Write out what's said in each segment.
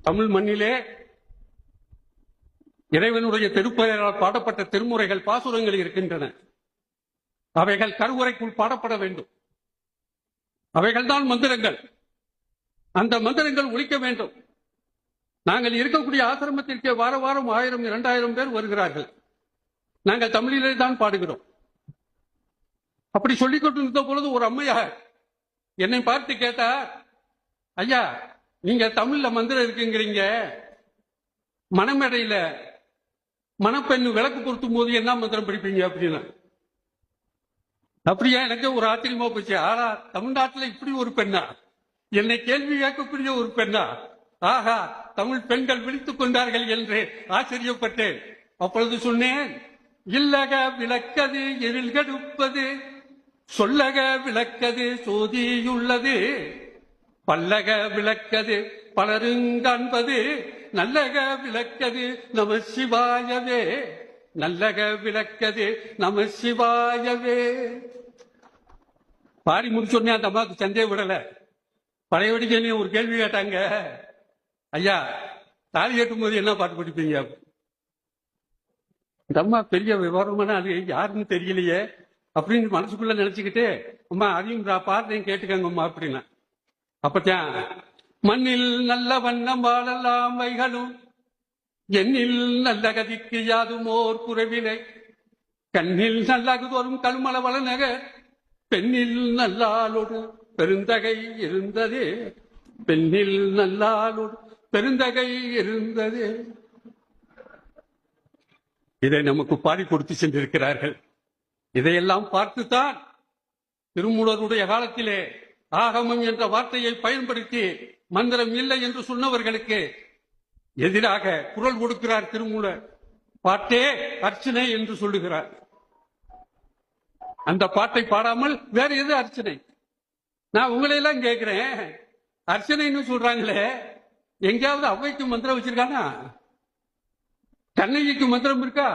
தமிழ் மண்ணிலே இறைவனுடைய திருப்பெயரால் பாடப்பட்ட திருமுறைகள், பாசுரங்கள் இருக்கின்றன. அவைகள் கருவுரைக்குள் பாடப்பட வேண்டும். அவைகள் தான் மந்திரங்கள். அந்த மந்திரங்கள் ஒலிக்க வேண்டும். நாங்கள் இருக்கக்கூடிய ஆசிரமத்திற்கு வார வாரம் 1000 2000 பேர் வருகிறார்கள். நாங்கள் தமிழிலே தான் பாடுகிறோம். அப்படி சொல்லிக் கொண்டிருந்த பொழுது ஒரு அம்மையார் என்னை பார்த்து கேட்டா, ஐயா நீங்க தமிழ்ல மந்திரம் இருக்குங்கிறீங்க, மணமேடையில மணப்பெண்ணு விளக்கு பொருத்தும் போது என்ன மந்திரம் படிப்பீங்க அப்படின்னு. அப்படியா, எனக்கு ஒரு ஆச்சரியமா போச்சு. ஆனா தமிழ்நாட்டில் இப்படி ஒரு பெண்ணா, என்னை கேள்வி கேட்கக்கூடிய ஒரு பெண்ணா, ஆஹா தமிழ் பெண்கள் விழித்துக் கொண்டார்கள் என்று ஆச்சரியப்பட்டேன். அப்பொழுது சொன்னேன், இல்லக விளக்கது எழில் கெடுப்பது, சொல்லக விளக்கது சோதியுள்ளது, பல்லக விளக்கது பலருங்காண்பது, நல்லக விளக்கது நம சிவாயவே, நல்லக விளக்கது நம சிவாயவே. பாடி முடிச்சோடனே அந்த அம்மாவுக்கு சந்தேக விடல. பழையபடிக்கு ஒரு கேள்வி கேட்டாங்க, ஐயா தாலி கட்டும் போது என்ன பாட்டு படிப்பீங்க? இந்த அம்மா பெரிய விவரமான அது யாருன்னு தெரியலையே அப்படின்னு மனசுக்குள்ள நினைச்சுக்கிட்டு, அம்மா அதையும் பாட்டையும் கேட்டுக்கங்கம்மா அப்படின்னா. அப்பத்தான் மண்ணில் நல்ல வண்ணம் வாழலாம் வைகளும், எண்ணில் நல்ல கதிக்கு யாதுமோர் குறைவினை, கண்ணில் நல்லகுதோறும் கல்மல வளநக, பெண்ணில் நல்லாளோடு பெருந்தகை இருந்தது, பெண்ணில் நல்லாளோடு பெருந்தகை இருந்தது. இதை நமக்கு பாடி கொடுத்து சென்றிருக்கிறார்கள். இதையெல்லாம் பார்த்துத்தான் திருமூலருடைய காலத்திலே ஆகமம் என்ற வார்த்தையை பயன்படுத்தி மந்திரம் இல்லை என்று சொன்னவர்களுக்கு எதிராக குரல் கொடுக்கிறார் திருமூலர். பாட்டே அர்ச்சனை என்று சொல்லுகிறார். அந்த பாட்டை பாடாமல் வேற எது அர்ச்சனை? நான் உங்களை எல்லாம் கேட்கிறேன், அர்ச்சனைன்னு சொல்றாங்களே, எங்கேயாவது அவ்வைக்கு மந்திரம் வச்சிருக்கானா? கண்ணகிக்கு மந்திரம் இருக்கா?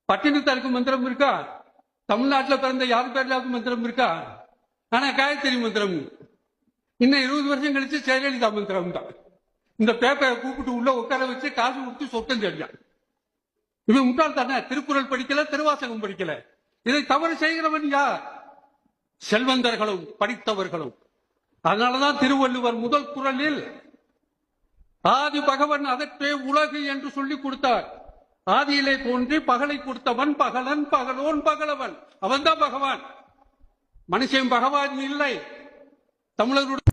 பட்டினத்தாருக்கு மந்திரம் இருக்கா? தமிழ்நாட்டில் பிறந்த யாரு பேர்லாவுக்கு மந்திரம் இருக்கா? ஆனா காயத்ரி மந்திரம் இன்னும் 20 வருஷம் கழிச்சு ஜெயலலிதா மந்திரம் தான். இந்த பேப்பரை கூப்பிட்டு உள்ள உட்கார வச்சு காசு கொடுத்து சொத்தம் தெரிஞ்சான். இவன் முட்டாள் தானே. திருக்குறள் படிக்கல, திருவாசகம் படிக்கல. இதை தவறு செய்கிறவன் யார்? செல்வந்தர்களும் படித்தவர்களும். அதனாலதான் திருவள்ளுவர் முதல் குறளில் ஆதி பகவன் அதற்றே உலகு என்று சொல்லி கொடுத்தார். ஆதியிலே தோன்றி பகலை கொடுத்தவன் பகலன், பகலோன் பகலவன், அவன் தான் பகவான். மனுஷன் பகவான் இல்லை. தமிழர்களுடைய